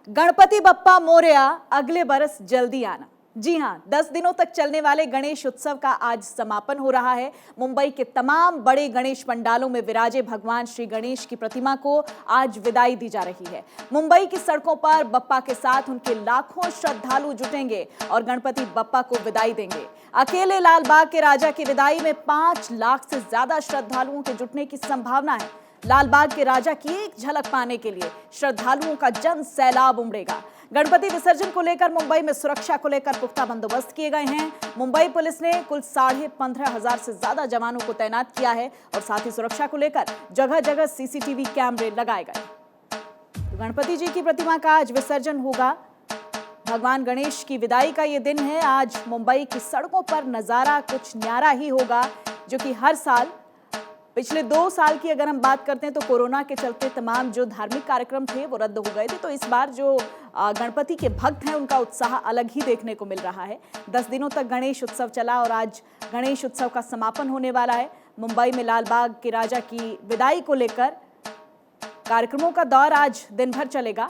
गणपति बप्पा मोरया अगले बरस जल्दी आना। जी हां, 10 दिनों तक चलने वाले गणेश उत्सव का आज समापन हो रहा है। मुंबई के तमाम बड़े गणेश पंडालों में विराजे भगवान श्री गणेश की प्रतिमा को आज विदाई दी जा रही है। मुंबई की सड़कों पर बप्पा के साथ उनके लाखों श्रद्धालु जुटेंगे और गणपति बप्पा को विदाई देंगे। अकेले लाल बाग के राजा की विदाई में 5 लाख से ज्यादा श्रद्धालुओं के जुटने की संभावना है। लाल बाग के राजा की एक झलक पाने के लिए श्रद्धालुओं का जन सैलाब उमड़ेगा। गणपति विसर्जन को लेकर मुंबई में सुरक्षा को लेकर पुख्ता बंदोबस्त किए गए हैं। मुंबई पुलिस ने कुल 15,500 से ज्यादा जवानों को तैनात किया है और साथ ही सुरक्षा को लेकर जगह जगह सीसीटीवी कैमरे लगाए गए। तो गणपति जी की प्रतिमा का आज विसर्जन होगा। भगवान गणेश की विदाई का ये दिन है। आज मुंबई की सड़कों पर नजारा कुछ न्यारा ही होगा, जो कि हर साल पिछले 2 साल की अगर हम बात करते हैं तो कोरोना के चलते तमाम जो धार्मिक कार्यक्रम थे वो रद्द हो गए थे। तो इस बार जो गणपति के भक्त हैं उनका उत्साह अलग ही देखने को मिल रहा है। 10 दिनों तक गणेश उत्सव चला और आज गणेश उत्सव का समापन होने वाला है। मुंबई में लाल बाग के राजा की विदाई को लेकर कार्यक्रमों का दौर आज दिन भर चलेगा।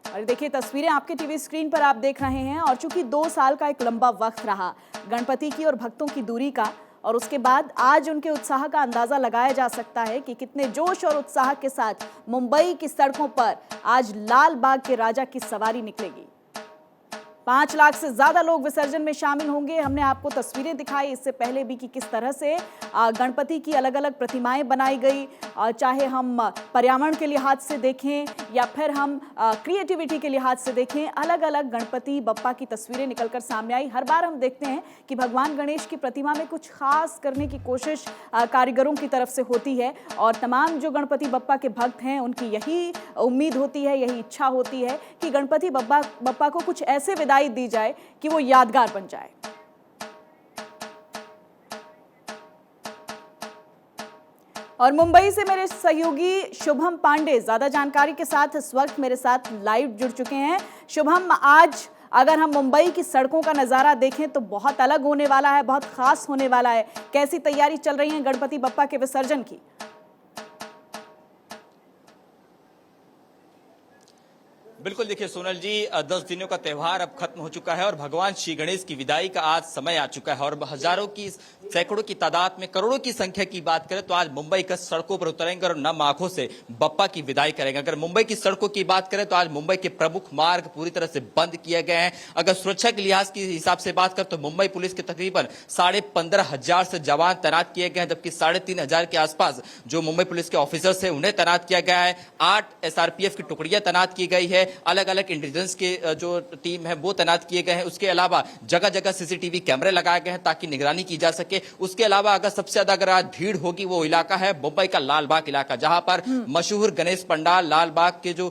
और देखिए तस्वीरें आपके टीवी स्क्रीन पर आप देख रहे हैं। और चूंकि 2 साल का एक लंबा वक्त रहा गणपति की और भक्तों की दूरी का, और उसके बाद आज उनके उत्साह का अंदाजा लगाया जा सकता है कि कितने जोश और उत्साह के साथ मुंबई की सड़कों पर आज लाल बाग के राजा की सवारी निकलेगी। 5 लाख से ज्यादा लोग विसर्जन में शामिल होंगे। हमने आपको तस्वीरें दिखाई इससे पहले भी कि किस तरह से गणपति की अलग अलग प्रतिमाएं बनाई गई। चाहे हम पर्यावरण के लिहाज से देखें या फिर हम क्रिएटिविटी के लिहाज से देखें, अलग अलग गणपति बप्पा की तस्वीरें निकलकर सामने आई। हर बार हम देखते हैं कि भगवान गणेश की प्रतिमा में कुछ खास करने की कोशिश कारीगरों की तरफ से होती है और तमाम जो गणपति बप्पा के भक्त हैं उनकी यही उम्मीद होती है, यही इच्छा होती है कि गणपति बप्पा को कुछ ऐसे विदाई दी जाए कि वो यादगार बन जाए। और मुंबई से मेरे सहयोगी शुभम पांडे ज्यादा जानकारी के साथ इस वक्त मेरे साथ लाइव जुड़ चुके हैं। शुभम, आज अगर हम मुंबई की सड़कों का नजारा देखें तो बहुत अलग होने वाला है, बहुत खास होने वाला है। कैसी तैयारी चल रही है गणपति बप्पा के विसर्जन की? बिल्कुल, देखिए सोनल जी, 10 दिनों का त्यौहार अब खत्म हो चुका है और भगवान श्री गणेश की विदाई का आज समय आ चुका है। और हजारों की, सैकड़ों की तादाद में, करोड़ों की संख्या की बात करें तो आज मुंबई का सड़कों पर उतरेंगे और नम आंखों से बप्पा की विदाई करेंगे। अगर मुंबई की सड़कों की बात करें तो आज मुंबई के प्रमुख मार्ग पूरी तरह से बंद किए गए हैं। अगर सुरक्षा के लिहाज के हिसाब से बात करें तो मुंबई पुलिस के तकरीबन 15,500 से जवान तैनात किए गए हैं, जबकि 3,500 के आसपास जो मुंबई पुलिस के ऑफिसर्स है उन्हें तैनात किया गया है। 8 SRPF की टुकड़ियां तैनात की गई है। अलग अलग इंटेलिजेंस के जो टीम है वो तैनात किए गए हैं। उसके अलावा जगह जगह सीसीटीवी कैमरे लगाए गए हैं ताकि निगरानी की जा सके। उसके अलावा अगर सबसे ज्यादा अगर आज भीड़ होगी वो इलाका है मुंबई का लाल बाग इलाका, जहां पर मशहूर गणेश पंडाल लाल बाग के जो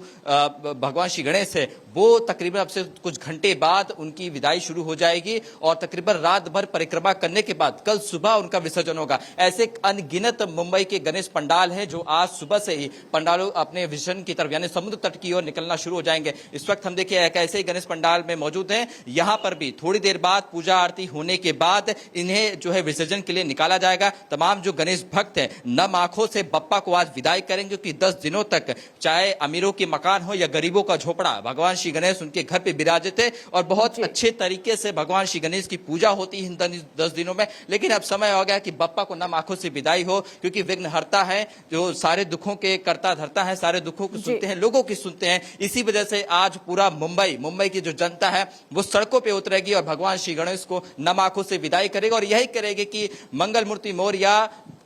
भगवान श्री गणेश है वो तकरीबन अब से कुछ घंटे बाद उनकी विदाई शुरू हो जाएगी और तकरीबन रात भर परिक्रमा करने के बाद कल सुबह उनका विसर्जन होगा। ऐसे अनगिनत मुंबई के गणेश पंडाल है जो आज सुबह से ही पंडालों अपने विसर्जन की तरफ यानी समुद्र तट की ओर निकलना शुरू हो जाएंगे। इस वक्त हम देखिए एक ऐसे ही गणेश पंडाल में मौजूद हैं। यहां पर भी थोड़ी देर बाद पूजा आरती होने के बाद इन्हें जो है विसर्जन के लिए निकाला जाएगा। तमाम जो गणेश भक्त हैं नम आंखों से बप्पा को आज विदाई करेंगे क्योंकि 10 दिनों तक चाहे अमीरों के मकान हो या गरीबों का झोपड़ा, भगवान श्री गणेश उनके घर पे विराजित है और बहुत अच्छे तरीके से भगवान श्री गणेश की पूजा होती है इन 10 दिनों में। लेकिन अब समय हो गया कि बप्पा को नम आंखों से विदाई हो, क्योंकि विघ्नहर्ता है, जो सारे दुखों के कर्ता धर्ता है, सारे दुखों को सुनते हैं, लोगों की सुनते हैं। इसी वजह से आज पूरा मुंबई की जो जनता है वो सड़कों पे उतरेगी और भगवान श्री गणेश को नम आंखों से विदाई करेगा और यही करेगी कि मंगल मूर्ति मोरया,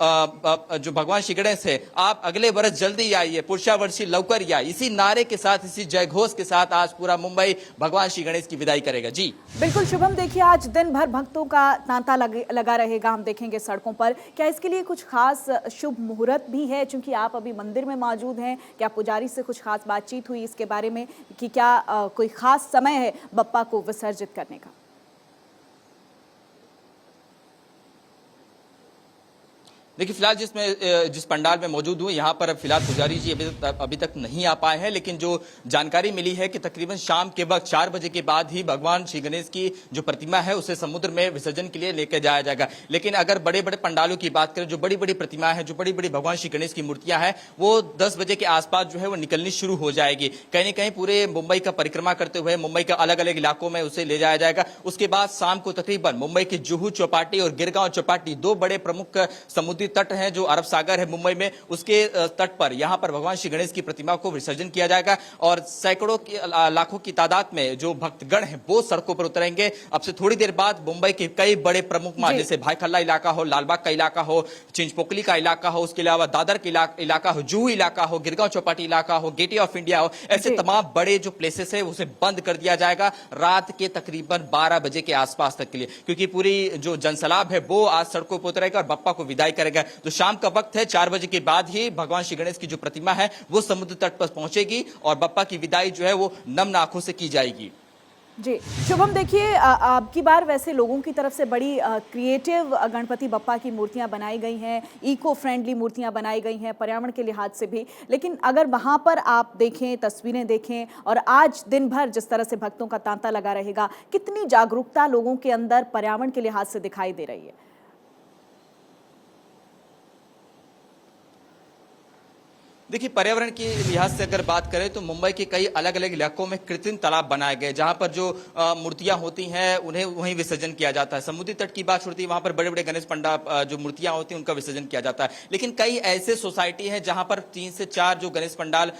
जो भगवान श्री गणेश है, आप अगले वर्ष जल्दी आइए, पुरुषावर्षी लौकर आइए, इसी नारे के साथ, इसी जयघोष के साथ आज पूरा मुंबई भगवान श्री गणेश की विदाई करेगा। जी बिल्कुल शुभम, देखिए आज दिन भर भक्तों का तांता लगा रहेगा, हम देखेंगे सड़कों पर। क्या इसके लिए कुछ खास शुभ मुहूर्त भी है? चूंकि आप अभी मंदिर में मौजूद हैं, क्या पुजारी से कुछ खास बातचीत हुई इसके बारे में कि क्या कोई खास समय है बप्पा को विसर्जित करने का? देखिए फिलहाल जिस पंडाल में मौजूद हूँ यहाँ पर फिलहाल पुजारी जी अभी तक नहीं आ पाए हैं, लेकिन जो जानकारी मिली है कि तकरीबन शाम के वक्त 4 बजे के बाद ही भगवान श्री गणेश की जो प्रतिमा है उसे समुद्र में विसर्जन के लिए लेकर जाया जाएगा। लेकिन अगर बड़े बड़े पंडालों की बात करें, जो बड़ी बड़ी प्रतिमाएं हैं, जो बड़ी बड़ी भगवान श्री गणेश की मूर्तियां हैं, वो 10 बजे के आसपास जो है वो निकलनी शुरू हो जाएगी। कहीं न कहीं पूरे मुंबई का परिक्रमा करते हुए मुंबई के अलग अलग इलाकों में उसे ले जाया जाएगा। उसके बाद शाम को तकरीबन मुंबई की जुहू चौपाटी और गिरगांव चौपाटी, 2 बड़े प्रमुख समुद्री तट हैं जो अरब सागर है मुंबई में, उसके तट पर यहां पर भगवान श्री गणेश की प्रतिमा को विसर्जन किया जाएगा और सैकड़ों की लाखों की तादाद में जो भक्तगण हैं वो सड़कों पर उतरेंगे। अब से थोड़ी देर बाद मुंबई के कई बड़े प्रमुख मार्ग जैसे भाईखल्ला इलाका हो, लालबाग का इलाका हो, चिंचपोकली का इलाका हो, उसके अलावा दादर का इलाका हो, जुहू इलाका हो, गिरगांव चौपाटी इलाका हो, गेटवे ऑफ इंडिया हो, ऐसे तमाम बड़े जो प्लेसेस है उसे बंद कर दिया जाएगा रात के तकरीबन 12 बजे के आसपास तक के लिए, क्योंकि पूरी जो जनसैलाब है वो आज सड़कों पर उतरेगा और बप्पा को विदाई करेगा। तो शाम का वक्त है, 4 बजे के बाद ही भगवान श्री गणेश की जो प्रतिमा है वो समुद्र तट पर पहुंचेगी और बप्पा की विदाई जो है वो नम आंखों से की जाएगी। जी शुभम, देखिए अब की बार वैसे लोगों की तरफ से बड़ी क्रिएटिव गणपति बप्पा की मूर्तियां बनाई गई हैं, इको फ्रेंडली मूर्तियां बनाई गई हैं पर्यावरण के लिहाज से भी। लेकिन अगर वहां पर आप देखें, तस्वीरें देखें और आज दिन भर जिस तरह से भक्तों का तांता लगा रहेगा, कितनी जागरूकता लोगों के अंदर पर्यावरण के लिहाज से दिखाई दे रही है? देखिए पर्यावरण के लिहाज से अगर बात करें तो मुंबई के कई अलग अलग इलाकों में कृत्रिम तालाब बनाए गए, जहां पर जो मूर्तियां होती हैं उन्हें वहीं विसर्जन किया जाता है। समुद्री तट की बात होती है, वहां पर बड़े बड़े गणेश पंडाल जो मूर्तियां होती हैं उनका विसर्जन किया जाता है। लेकिन कई ऐसे सोसाइटी है जहां पर 3 से 4 जो गणेश पंडाल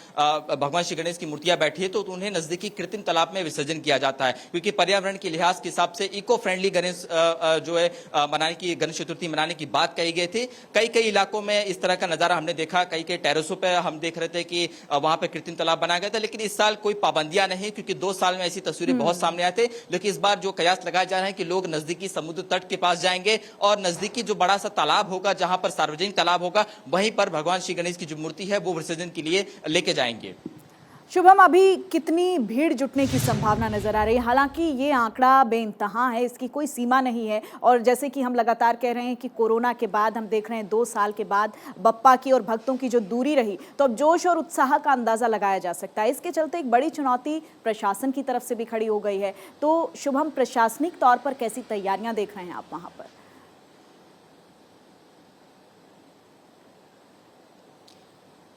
भगवान श्री गणेश की मूर्तियां बैठी है तो उन्हें नजदीकी कृत्रिम तालाब में विसर्जन किया जाता है, क्योंकि पर्यावरण के लिहाज के हिसाब से इको फ्रेंडली गणेश जो है मनाने की, गणेश चतुर्थी मनाने की बात कही गई थी। कई इलाकों में इस तरह का नजारा हमने देखा, कई टेरेसों पर हम देख रहे थे कि वहां पे कृत्रिम तालाब बनाया गया था। लेकिन इस साल कोई पाबंदियां नहीं, क्योंकि 2 साल में ऐसी तस्वीरें बहुत सामने आए थे। लेकिन इस बार जो कयास लगाए जा रहे हैं कि लोग नजदीकी समुद्र तट के पास जाएंगे और नजदीकी जो बड़ा सा तालाब होगा, जहां पर सार्वजनिक तालाब होगा, वहीं पर भगवान श्री गणेश की जो मूर्ति है वो विसर्जन के लिए लेके जाएंगे। शुभम, अभी कितनी भीड़ जुटने की संभावना नजर आ रही है? हालांकि ये आंकड़ा बेइंतहा है, इसकी कोई सीमा नहीं है और जैसे कि हम लगातार कह रहे हैं कि कोरोना के बाद हम देख रहे हैं 2 साल के बाद बप्पा की और भक्तों की जो दूरी रही, तो अब जोश और उत्साह का अंदाजा लगाया जा सकता है। इसके चलते एक बड़ी चुनौती प्रशासन की तरफ से भी खड़ी हो गई है। तो शुभम, प्रशासनिक तौर पर कैसी तैयारियां देख रहे हैं आप वहां पर?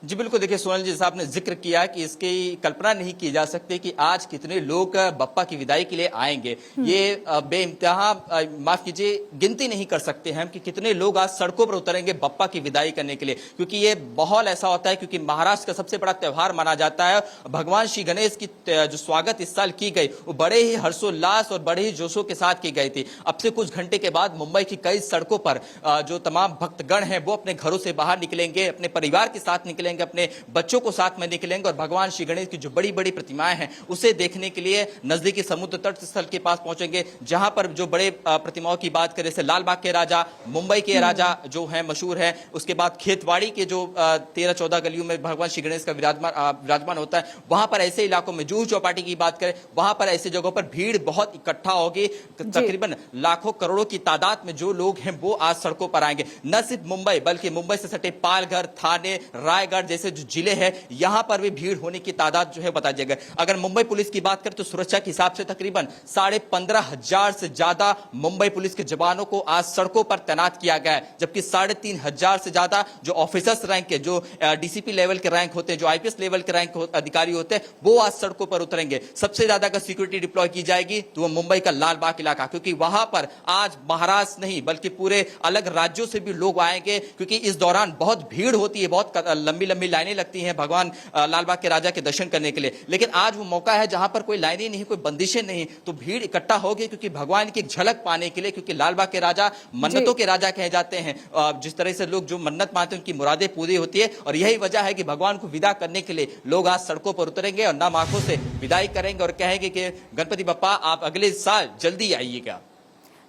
जी बिल्कुल, देखिए सोनल जी, जैसा आपने जिक्र किया कि इसकी कल्पना नहीं की जा सकती कि आज कितने लोग बप्पा की विदाई के लिए आएंगे। ये बेइंतहा, माफ कीजिए, गिनती नहीं कर सकते हम कि कितने लोग आज सड़कों पर उतरेंगे बप्पा की विदाई करने के लिए, क्योंकि ये माहौल ऐसा होता है, क्योंकि महाराष्ट्र का सबसे बड़ा त्योहार माना जाता है। भगवान श्री गणेश की जो स्वागत इस साल की गई वो बड़े ही हर्षोल्लास और बड़े ही जोशों के साथ की गई थी। अब से कुछ घंटे के बाद मुंबई की कई सड़कों पर जो तमाम भक्तगण हैं वो अपने घरों से बाहर निकलेंगे, अपने परिवार के साथ निकलेंगे, अपने बच्चों को साथ में निकलेंगे और भगवान श्री गणेश की जो बड़ी बड़ी प्रतिमाएं हैं उसे देखने के लिए नजदीकी समुद्र तट स्थल के पास पहुंचेंगे, जहां पर जो बड़े प्रतिमाओं की बात करें, जैसे लालबाग के राजा, मुंबई के राजा जो हैं मशहूर है, उसके बाद खेतवाड़ी के जो 13-14 गलियों में भगवान श्री गणेश का विराजमान होता है, वहां पर ऐसे इलाकों में, जुहू चौपाटी की बात करें, वहां पर ऐसी जगहों पर भीड़ बहुत इकट्ठा होगी। तकरीबन लाखों करोड़ों की तादाद में जो लोग हैं वो आज सड़कों पर आएंगे। न सिर्फ मुंबई बल्कि मुंबई से सटे पालघर, थाने, रायगढ़ जैसे जो जिले हैं, यहां पर भी भीड़ होने की तादाद जो है बताई जाएगी। अगर मुंबई पुलिस की बात करें तो सुरक्षा के हिसाब से तकरीबन 15,500 से ज्यादा मुंबई पुलिस के जवानों को आज सड़कों पर तैनात किया गया है, जबकि 3,500 से ज्यादा जो ऑफिसर्स रैंक के, जो डीसीपी लेवल के रैंक होते हैं, जो आईपीएस लेवल के रैंक अधिकारी होते हैं, वो आज सड़कों पर उतरेंगे। सबसे ज्यादा अगर सिक्योरिटी डिप्लॉय की जाएगी तो वो मुंबई का लालबाग इलाका, क्योंकि वहां पर आज महाराष्ट्र नहीं बल्कि पूरे अलग राज्यों से भी लोग आएंगे, क्योंकि इस दौरान बहुत भीड़ होती है, बहुत लंबी लंबी लाइनें लगती हैं भगवान लालबाग के राजा के दर्शन करने के लिए। लेकिन आज वो मौका है जहां पर कोई लाइनें नहीं, कोई बंदिशें नहीं, तो भीड़ इकट्ठा होगी, क्योंकि भगवान की एक झलक पाने के लिए, क्योंकि लालबाग के राजा मन्नतों के राजा कहे जाते हैं। जिस तरह से लोग जो मन्नत मानते हैं उनकी मुरादें पूरी होती है, और यही वजह है कि भगवान को विदा करने के लिए लोग आज सड़कों पर उतरेंगे और नम आंखों से विदाई करेंगे और कहेंगे कि गणपति बप्पा आप अगले साल जल्दी आइएगा।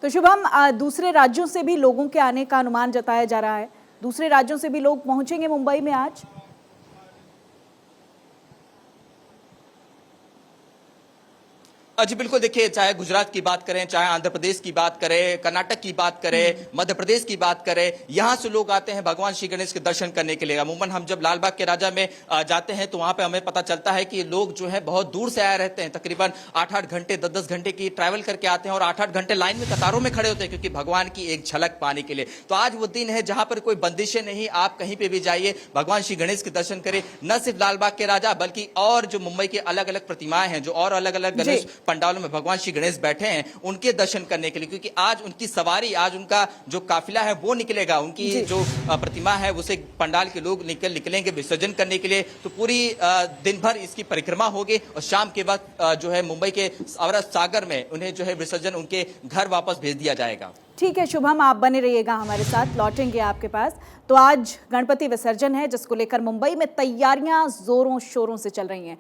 तो शुभम, दूसरे राज्यों से भी लोगों के आने का अनुमान जताया जा रहा है, दूसरे राज्यों से भी लोग पहुंचेंगे मुंबई में आज? जी बिल्कुल, देखिए चाहे गुजरात की बात करें, चाहे आंध्र प्रदेश की बात करें, कर्नाटक की बात करें, मध्य प्रदेश की बात करें, यहाँ से लोग आते हैं भगवान श्री गणेश के दर्शन करने के लिए। अमूमन हम जब लाल बाग के राजा में जाते हैं तो वहां पे हमें पता चलता है कि लोग जो है बहुत दूर से आए रहते हैं, तकरीबन 8-8 घंटे 10-10 घंटे की ट्रैवल करके आते हैं और 8-8 घंटे लाइन में कतारों में खड़े होते हैं क्योंकि भगवान की एक झलक पाने के लिए। तो आज वो दिन है जहां पर कोई बंदिशें नहीं, आप कहीं पे भी जाइए, भगवान श्री गणेश के दर्शन करें। न सिर्फ लाल बाग के राजा बल्कि और जो मुंबई के अलग अलग प्रतिमाएं हैं, जो और अलग अलग गणेश पंडालों में भगवान श्री गणेश बैठे हैं, उनके दर्शन करने के लिए, क्योंकि आज उनकी सवारी, आज उनका जो काफिला है वो निकलेगा, उनकी जो प्रतिमा है उसे पंडाल के लोग निकलेंगे विसर्जन करने के लिए। तो पूरी दिन भर इसकी परिक्रमा होगी और शाम के वक्त जो है मुंबई के अमृत सागर में उन्हें जो है विसर्जन उनके घर वापस भेज दिया जाएगा। ठीक है शुभम, आप बने रहिएगा हमारे साथ, लौटेंगे आपके पास। तो आज गणपति विसर्जन है जिसको लेकर मुंबई में तैयारियां जोरों शोरों से चल रही हैं।